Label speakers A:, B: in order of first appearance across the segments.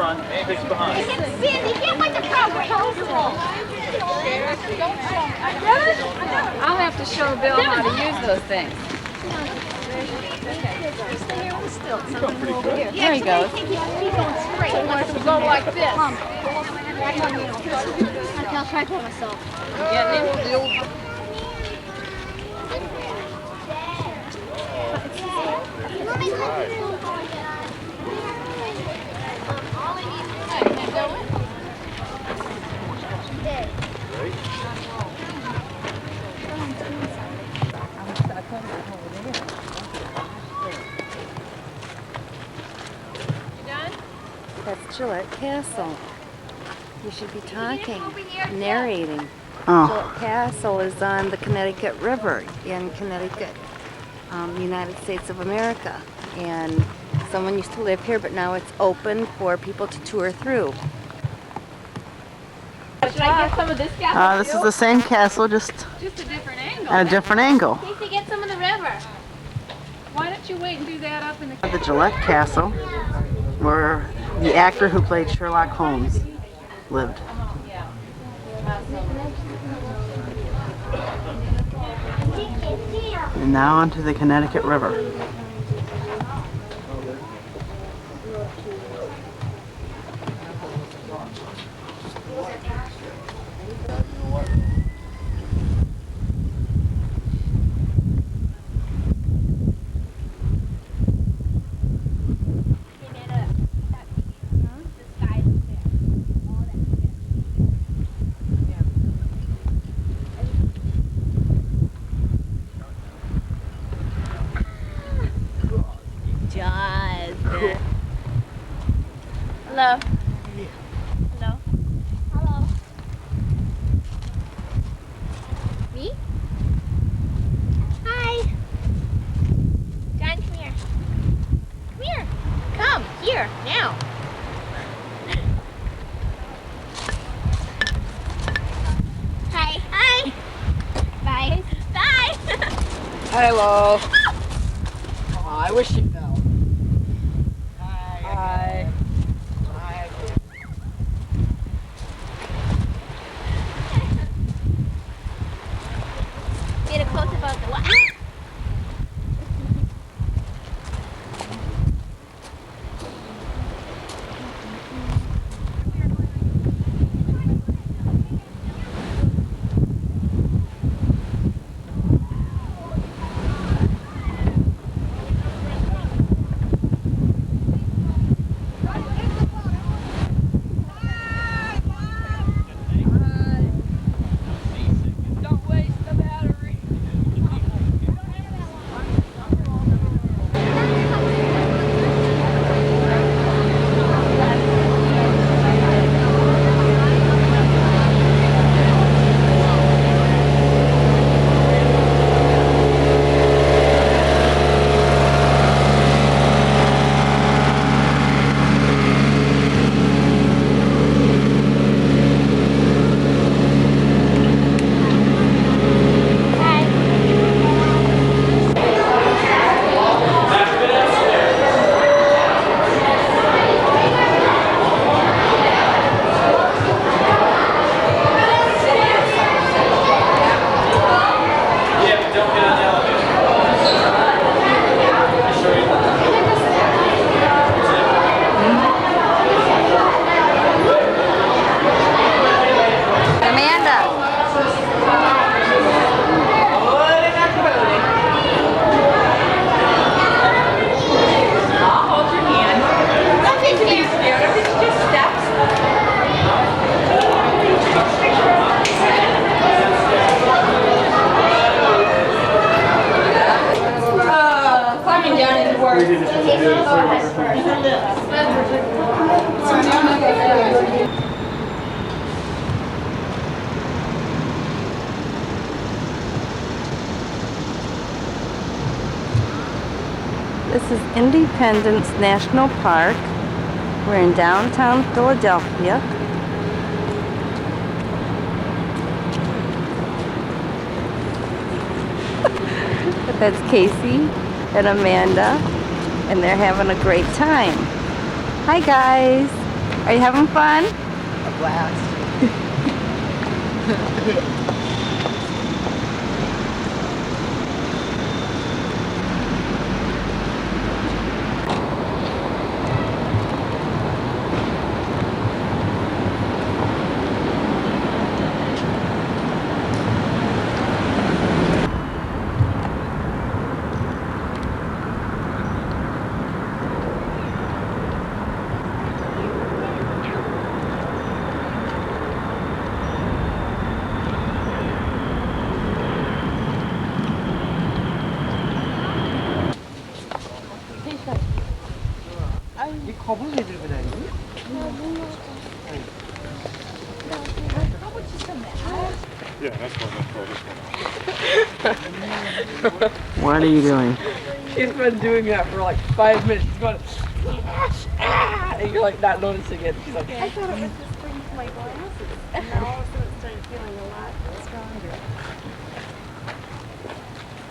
A: front, six behind.
B: Sandy, get with the program.
C: I'll have to show Bill how to use those things. There he goes.
B: Go like this. I'll try to myself.
C: That's Gillette Castle. You should be talking, narrating.
D: Oh.
C: Gillette Castle is on the Connecticut River in Connecticut, United States of America. And someone used to live here, but now it's open for people to tour through.
B: Should I get some of this castle?
D: This is the same castle, just
B: a different angle.
D: at a different angle.
B: In case they get some of the river.
C: Why don't you wait and do that up in the...
D: The Gillette Castle, where the actor who played Sherlock Holmes lived. And now onto the Connecticut River.
B: Hello. Hello. Hello. Me? Hi. John, come here. Come here. Come here now. Hi. Hi. Bye. Bye.
A: Hello. Oh, I wish you know. Hi.
B: Get a close up of the what?
C: This is Independence National Park. We're in downtown Philadelphia. That's Casey and Amanda, and they're having a great time. Hi guys! Are you having fun?
A: A blast. 이 겁을 왜 들고 다니니?
E: Yeah, that's one.
D: What are you doing?
A: She's been doing that for like 5 minutes. She's going, and you're like not noticing it. She's like,
C: I thought it was just bringing my glasses. And now all of a sudden it started feeling a lot stronger.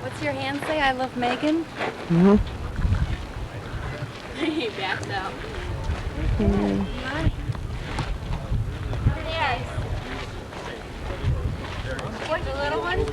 C: What's your hand say? I love Megan?
D: Mm-hmm.
B: He backs out.
D: Mm.
B: What's the little one?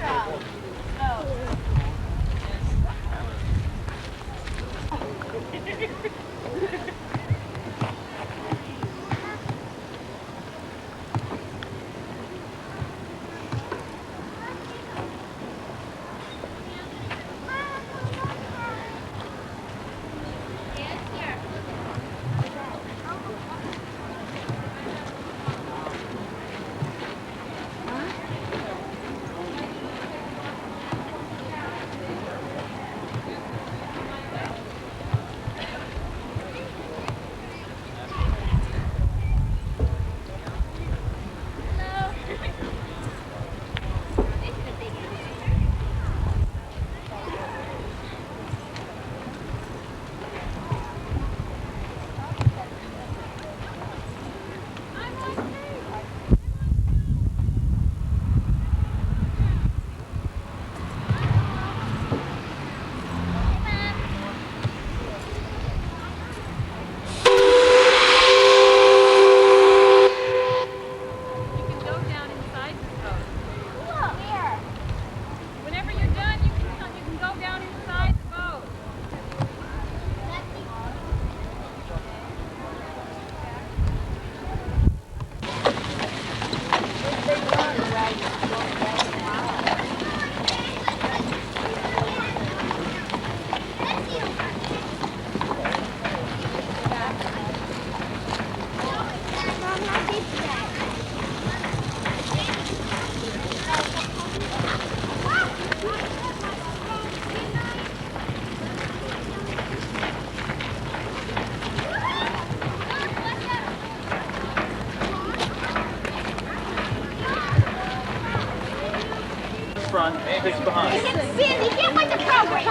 E: Front, six behind.
B: Sandy, get with the program.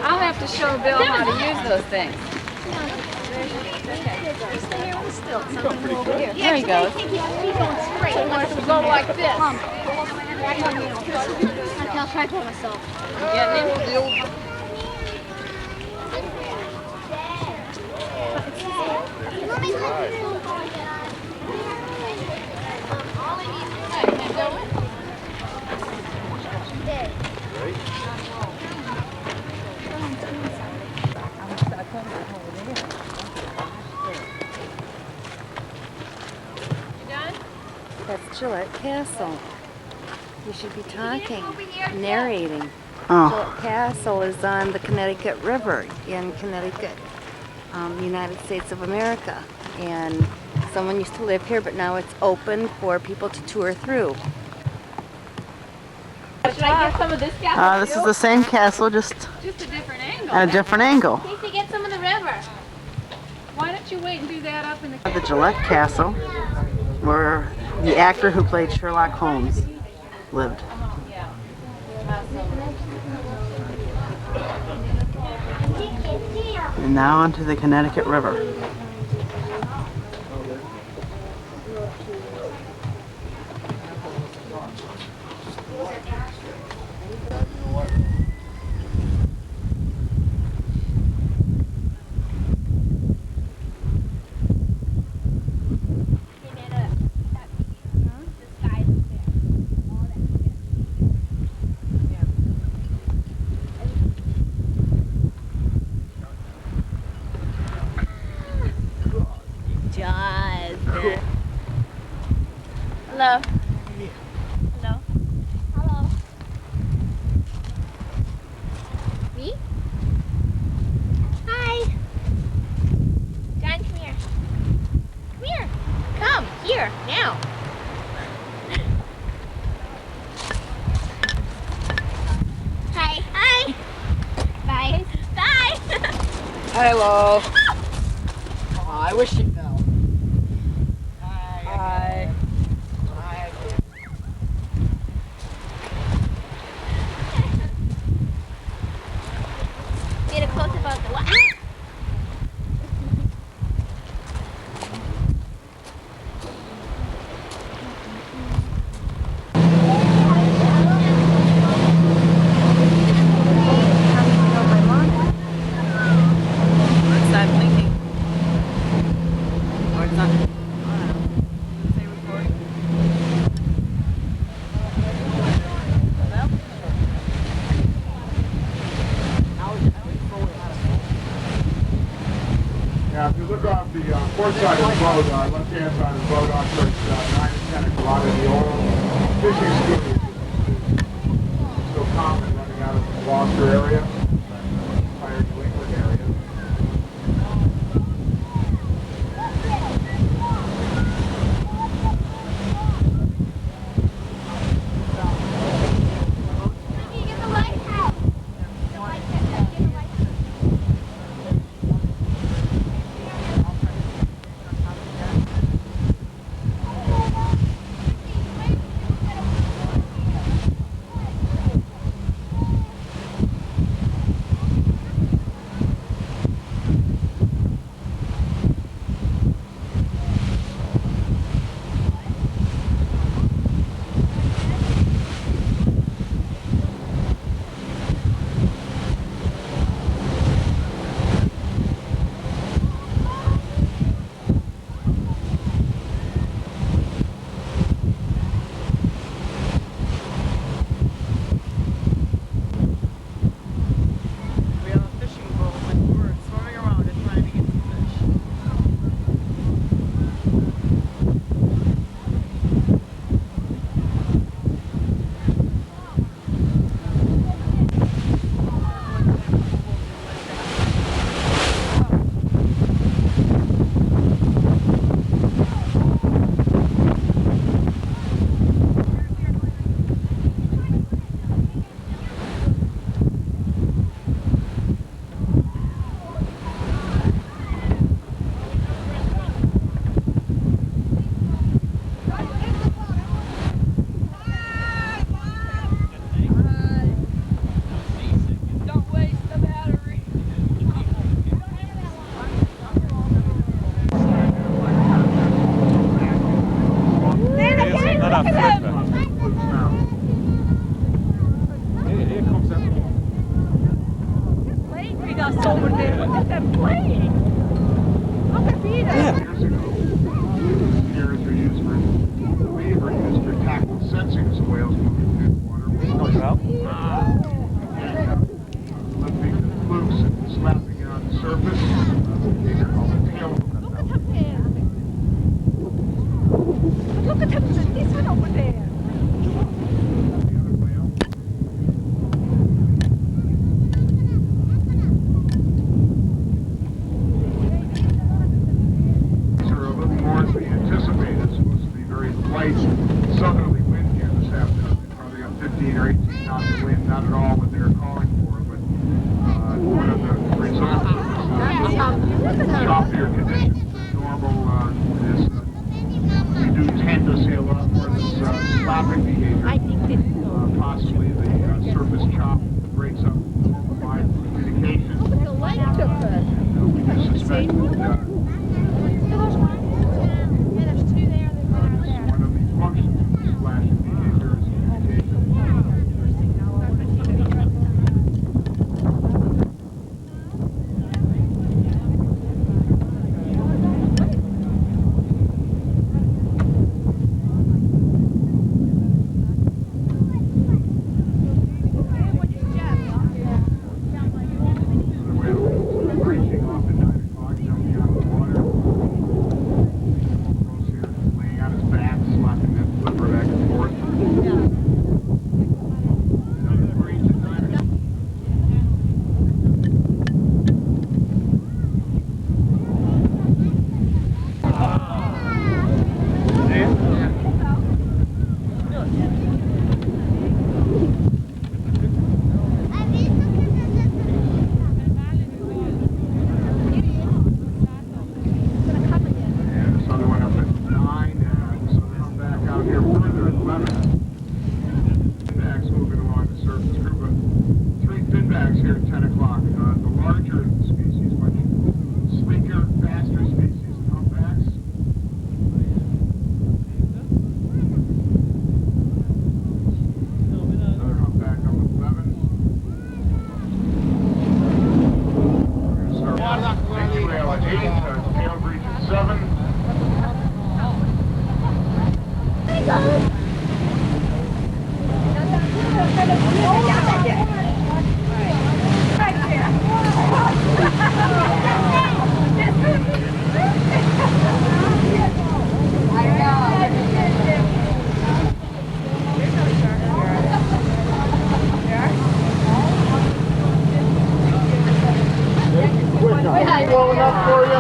C: I'll have to show Bill how to use those things. There he goes.
B: He wants to go like this. I'll try to myself.
C: That's Gillette Castle. You should be talking, narrating.
D: Oh,
C: Gillette Castle is on the Connecticut River in Connecticut, United States of America. And someone used to live here, but now it's open for people to tour through.
B: Should I get some of this castle?
D: this is the same castle, just
B: a different angle.
D: at a different angle.
B: In case you get some of the river.
F: Why don't you wait and do that up in the...
D: The Gillette Castle, where the actor who played Sherlock Holmes lived. And now onto the Connecticut River.
A: Hello. Oh, I wish you fell. Hi.
B: Get a close up of the what?
D: It's not blinking. Or it's not. Say record.
E: Yeah, if you look off the port side of the boat, left-hand side of the boat, on towards 9 and 10, a lot of the oil fishing schooners is still common running out of the Gloucester area, entire New England area.
B: Get the lighthouse. The lighthouse. Get the lighthouse.
D: We have a fishing boat with birds swimming around and trying to get some fish.
A: Don't waste the battery.
E: Here comes that.
A: Plane with us over there. Look at them plane. Look at Peter.
E: Years ago, steers are used for, wave are used for tactile sensing as whales moving through the water. Lifting the flukes and slapping it on the surface. These are called the tail hook.
A: Look at him. This one over there.
E: The other whale. These are a little more as we anticipated. It's supposed to be very light southerly wind here this afternoon. They probably got 15 or 18 knots of wind, not at all what they were calling for, but one of the results of this choppier conditions than normal is we do tend to see a lot more of this slapping behavior. Possibly the surface chop breaks up normal line of communication. And we do suspect that
B: There's one. Yeah, there's two there. There's one out there.
E: one of the functions of this flashing behavior is communication. chicks here at 10 o'clock. The larger species, much sleeker, faster species, humpbacks. Another humpback up at 11. Here's our big trail at 8, tail breach at 7. Blowing up for you.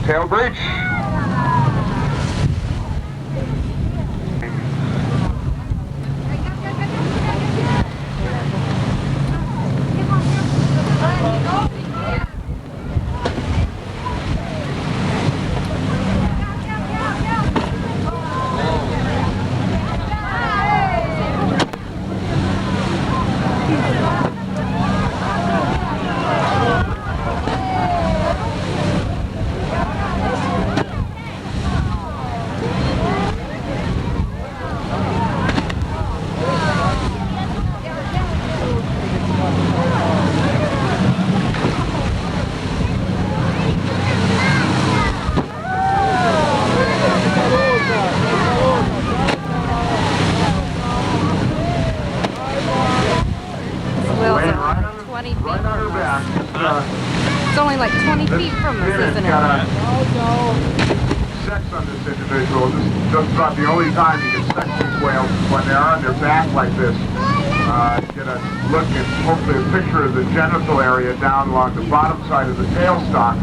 E: Tail breach.
C: It's only like 20 feet from us, isn't it?
E: Sex on this individual. This is just about the only time you can sex these whales when they're on their back like this. Get a look at, hopefully, a picture of the genital area down along the bottom side of the tail stalk.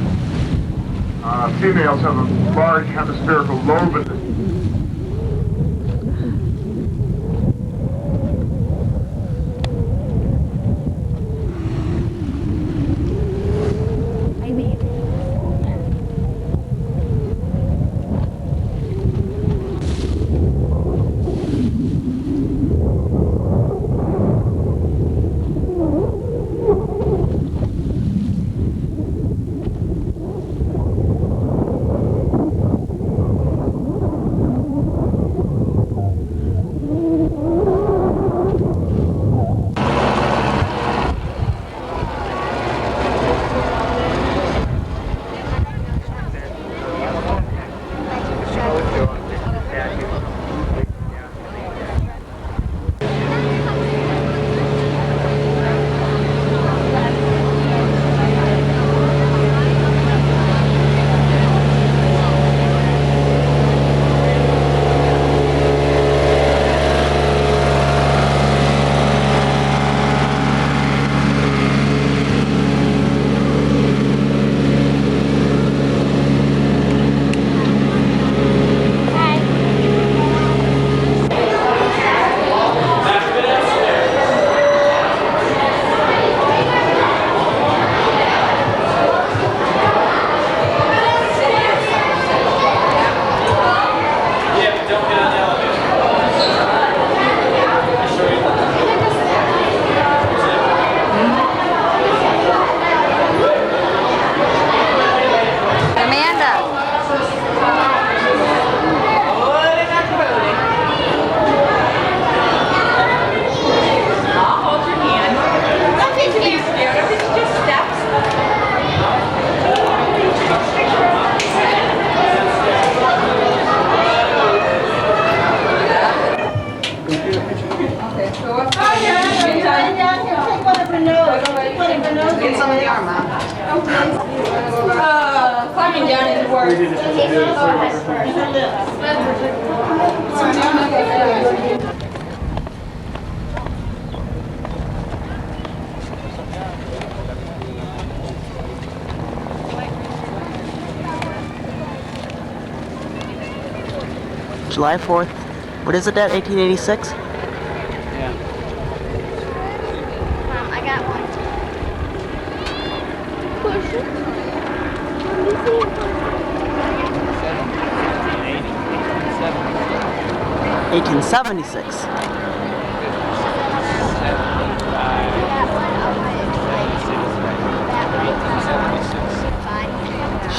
E: Females have a large hemispherical lobe in the
D: Get some of the arm out.
B: Climbing down is worse.
D: July 4th. What is it at? 1886?
B: I got one.
D: 1876.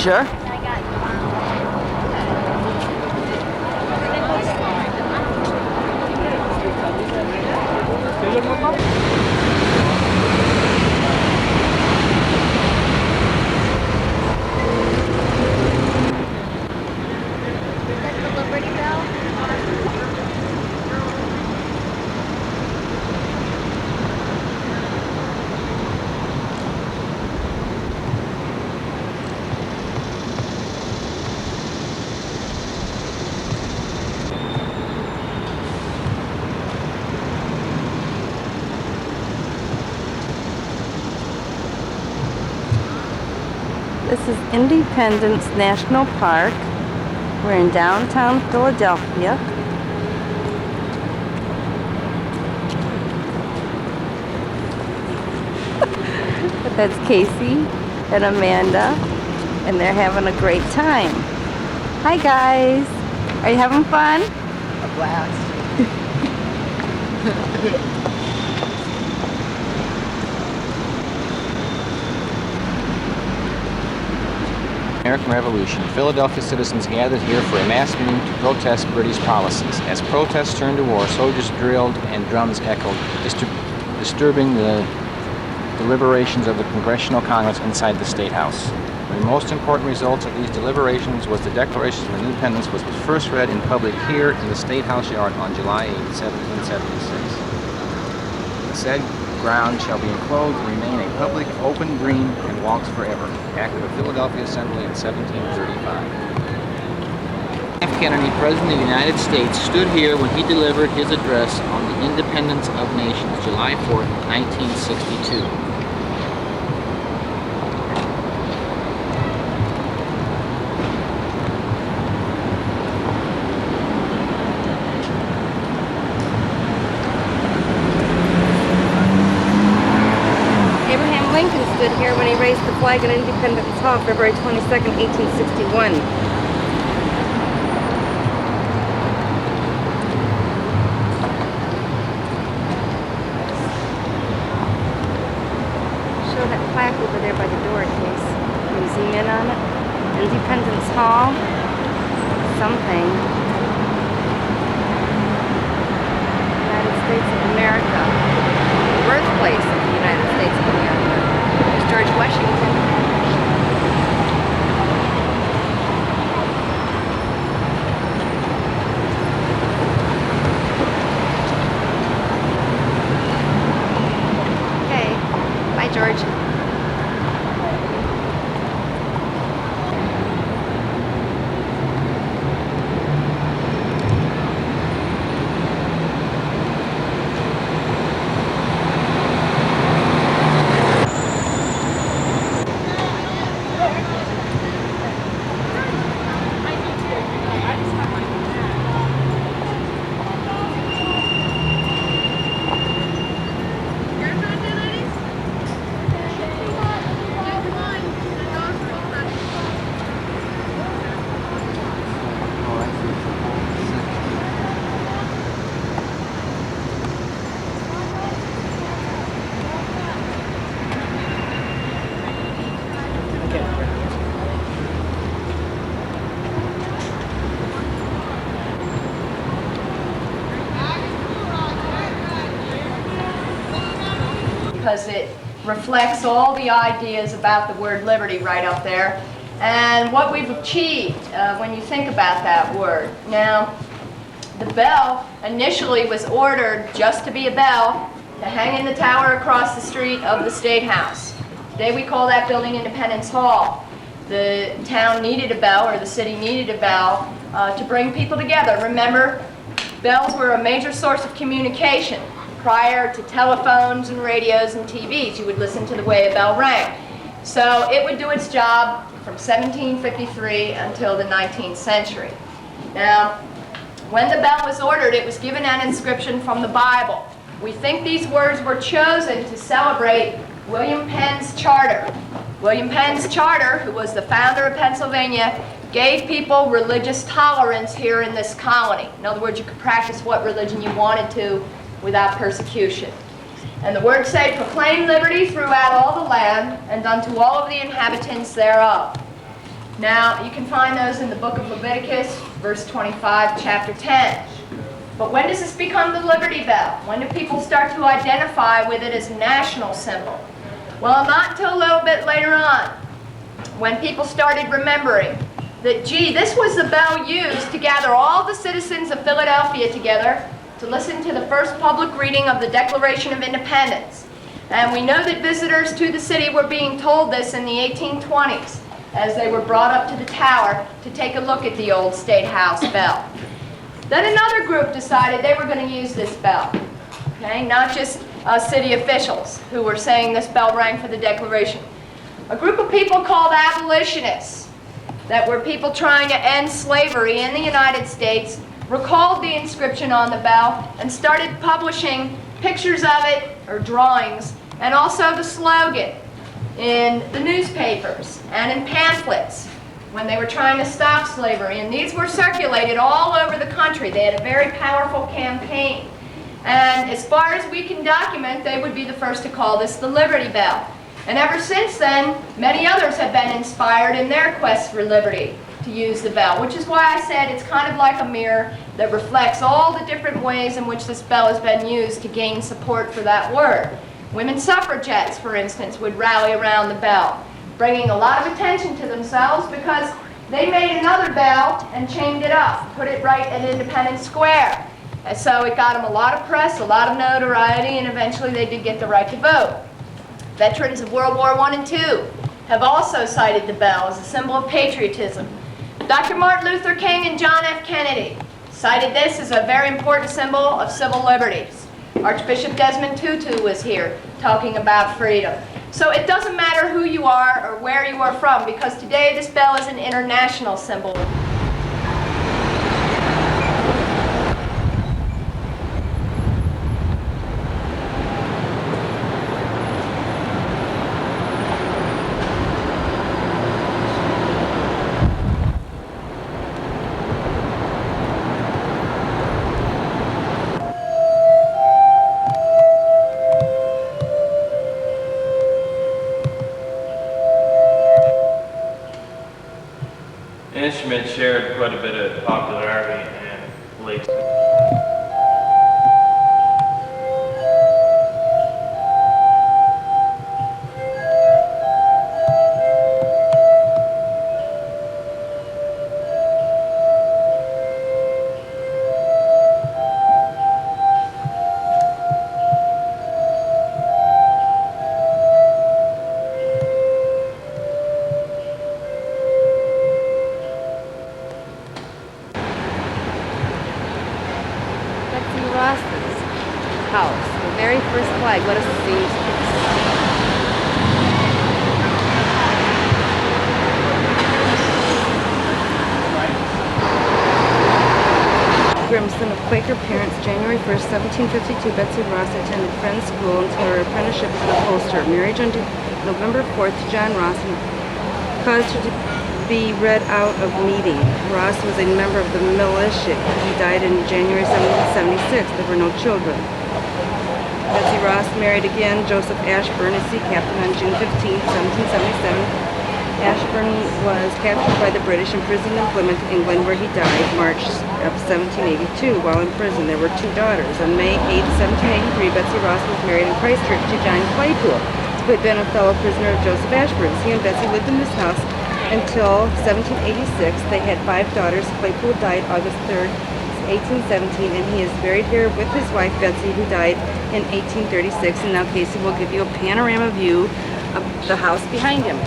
D: Sure.
B: That's the Liberty Bell.
C: This is Independence National Park. We're in downtown Philadelphia. That's Casey and Amanda, and they're having a great time. Hi guys, are you having fun?
D: A blast.
G: American Revolution, Philadelphia citizens gathered here for a mass meeting to protest British policies. As protests turned to war, soldiers drilled and drums echoed, disturbing the deliberations of the Congressional Congress inside the State House. One of the most important results of these deliberations was the Declaration of Independence, which was first read in public here in the State House yard on July 8, 1776. The said ground shall be enclosed and remain a public, open, green, and walks forever. Act of the Philadelphia Assembly in 1735. F. Kennedy, President of the United States, stood here when he delivered his address on the independence of nations, July 4, 1962.
C: Lincoln stood here when he raised the flag in Independence Hall, February 22nd, 1861. Show that plaque over there by the door, Case. Can you zoom in on it? Independence Hall. Something. United States of America. Birthplace of the United States of America. There's George Washington. Okay. Bye, George.
H: Because it reflects all the ideas about the word liberty right up there and what we've achieved when you think about that word. Now, the bell initially was ordered just to be a bell. to hang in the tower across the street of the State House. Today we call that building Independence Hall. The town needed a bell, or the city needed a bell, to bring people together. Remember, bells were a major source of communication. Prior to telephones and radios and TVs, you would listen to the way a bell rang. So it would do its job from 1753 until the 19th century. Now, when the bell was ordered, it was given an inscription from the Bible. We think these words were chosen to celebrate William Penn's charter. William Penn's charter, who was the founder of Pennsylvania, gave people religious tolerance here in this colony. In other words, you could practice what religion you wanted to without persecution. And the words say, proclaim liberty throughout all the land and unto all of the inhabitants thereof. Now, you can find those in the book of Leviticus, verse 25, chapter 10. But when does this become the Liberty Bell? When do people start to identify with it as a national symbol? Well, not until a little bit later on, when people started remembering that, gee, this was the bell used to gather all the citizens of Philadelphia together to listen to the first public reading of the Declaration of Independence. And we know that visitors to the city were being told this in the 1820s as they were brought up to the tower to take a look at the old State House bell. Then another group decided they were going to use this bell. Okay? Not just city officials who were saying this bell rang for the Declaration. A group of people called abolitionists, that were people trying to end slavery in the United States, recalled the inscription on the bell and started publishing pictures of it, or drawings, and also the slogan in the newspapers and in pamphlets when they were trying to stop slavery. And these were circulated all over the country. They had a very powerful campaign. And as far as we can document, they would be the first to call this the Liberty Bell. And ever since then, many others have been inspired in their quest for liberty to use the bell, which is why I said it's kind of like a mirror that reflects all the different ways in which this bell has been used to gain support for that word. Women suffragettes, for instance, would rally around the bell, bringing a lot of attention to themselves because they made another bell and chained it up, put it right at Independence Square. And so it got them a lot of press, a lot of notoriety, and eventually they did get the right to vote. Veterans of World War I and II have also cited the bell as a symbol of patriotism. Dr. Martin Luther King and John F. Kennedy cited this as a very important symbol of civil liberties. Archbishop Desmond Tutu was here talking about freedom. So it doesn't matter who you are or where you are from, because today this bell is an international symbol.
I: The instrument shared quite a bit of popularity in late.
C: House, the very first flag. Let us see. Grimson of Quaker parents, January 1st, 1752, Betsy Ross attended Friends School until her apprenticeship as an upholsterer. Marriage on November 4th to John Ross and caused her to be read out of meeting. Ross was a member of the militia. He died in January 1776. There were no children. Betsy Ross married again Joseph Ashburn, a sea captain, on June 15, 1777. Ashburn was captured by the British, imprisoned in Plymouth, England, where he died March of 1782. While in prison, there were two daughters. On May 8, 1783, Betsy Ross was married in Christchurch to John Claypool, who had been a fellow prisoner of Joseph Ashburn's. He and Betsy lived in this house until 1786. They had 5 daughters. Claypool died August 3rd, 1817, and he is buried here with his wife Betsy, who died in 1836. And now Casey will give you a panorama view of the house behind him.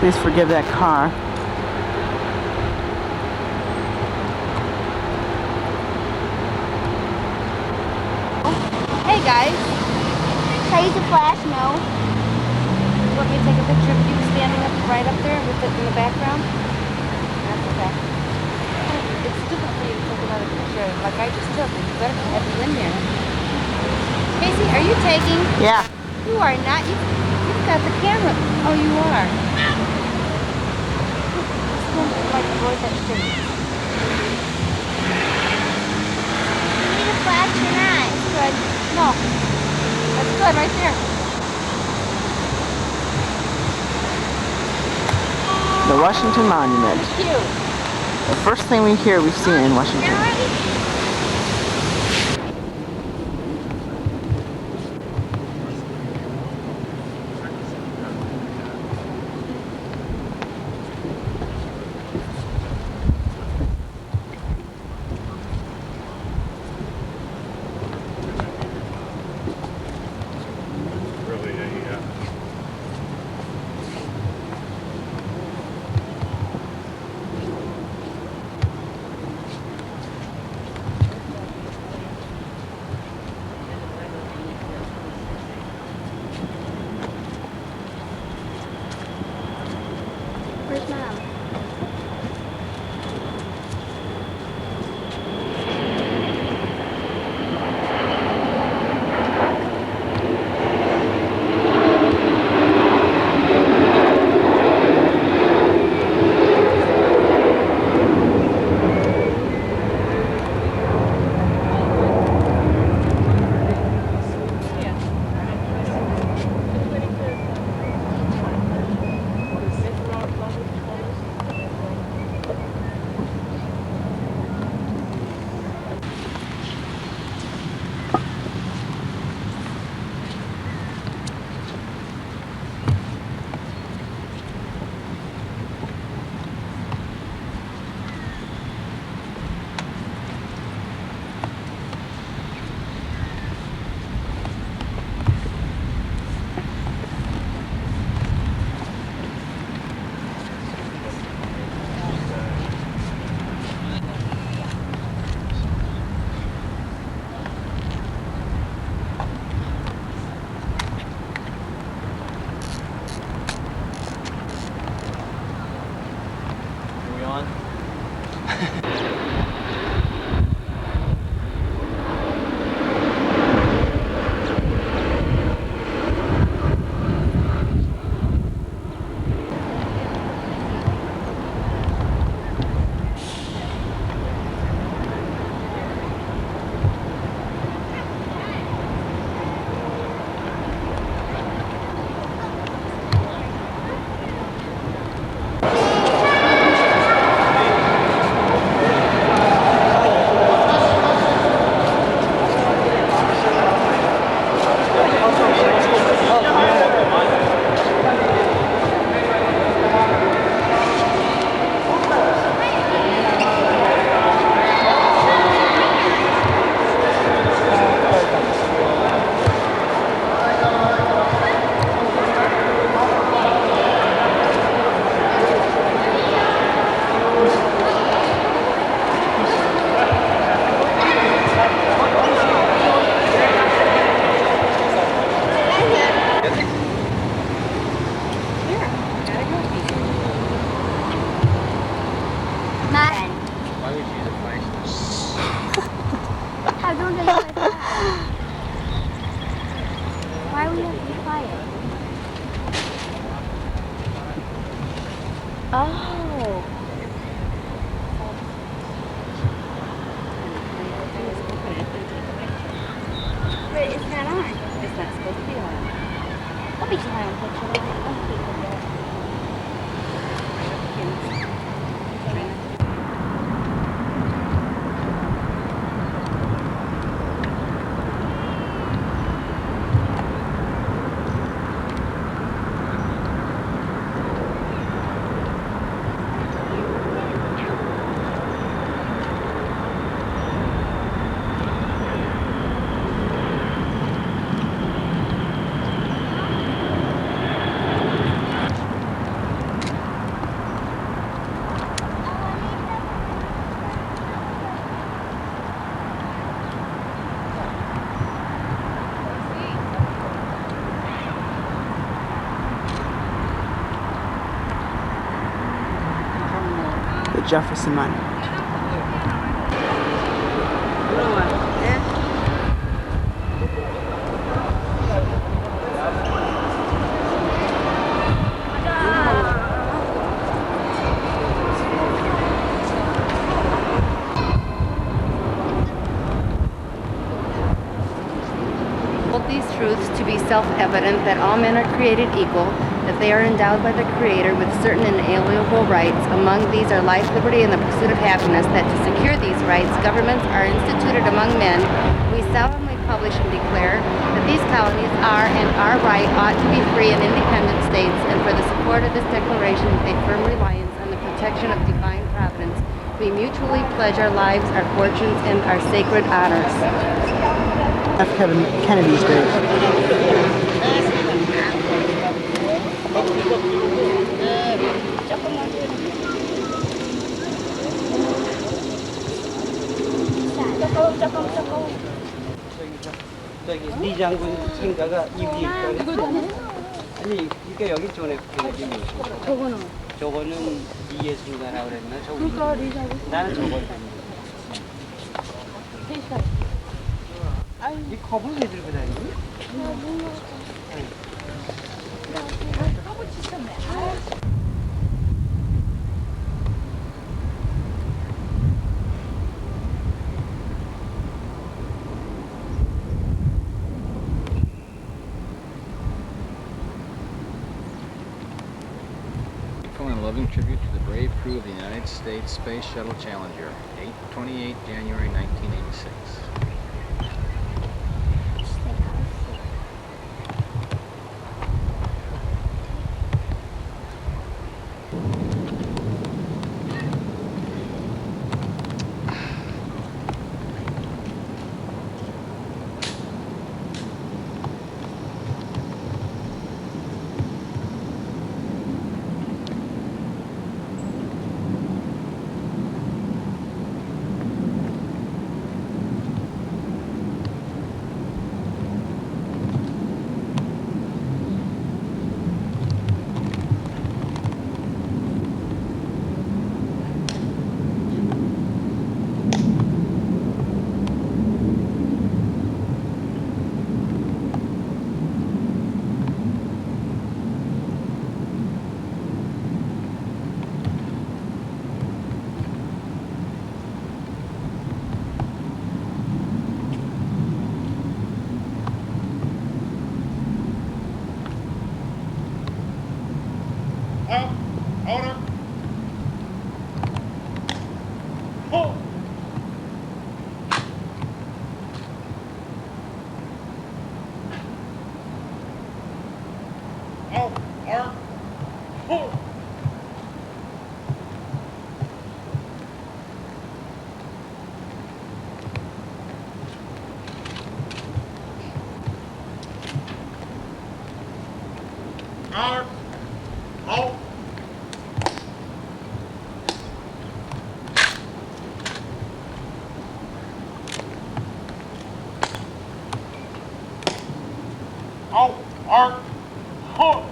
D: Please forgive that car.
B: Hey guys, can I use a flash? No.
C: You want me to take a picture of you standing up right up there with it in the background? That's okay. It's difficult for you to take another picture like I just took. It's better to have you in there. Casey, are you taking?
D: Yeah.
C: You are not. You've got the camera. Oh, you are. Like avoid that thing.
B: You need a flash or not?
C: Good. No. That's good right there.
D: The Washington Monument.
C: Cute.
D: The first thing we hear we've seen in Washington.
B: Where's Mom? Why do we have to be quiet? Oh. But it's not on.
C: It's not supposed to be on.
D: The Jefferson Monument.
C: Hold these truths to be self-evident that all men are created equal, that they are endowed by the Creator with certain inalienable rights. Among these are life, liberty, and the pursuit of happiness, that to secure these rights, governments are instituted among men. We solemnly publish and declare that these colonies are and are right, ought to be free and independent states, and for the support of this declaration with a firm reliance on the protection of divine providence, we mutually pledge our lives, our fortunes, and our sacred honors.
D: F. Kennedy's grave.
J: 저기 네 장군 생가가 이게 있거든. 아니 이게 여기 전에 저거는 이예순가라 그랬나? 저거. 나는 저걸 봤는데. 이 컵을 왜 들고 다니니?
G: A loving tribute to the brave crew of the United States Space Shuttle Challenger, 28 January 1986.
E: Order. Pull. Out. Arm. Pull. Arm. Out. Out, arc, hook.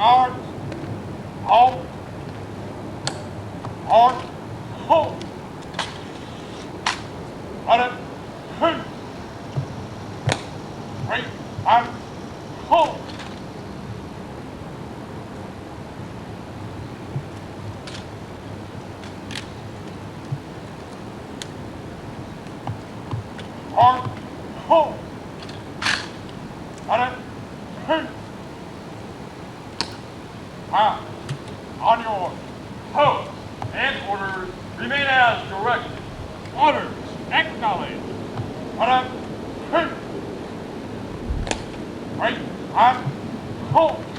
E: Arc, out, arc, hook. Let it, hey. Wait, and hook. Arc, hook. I'm hope.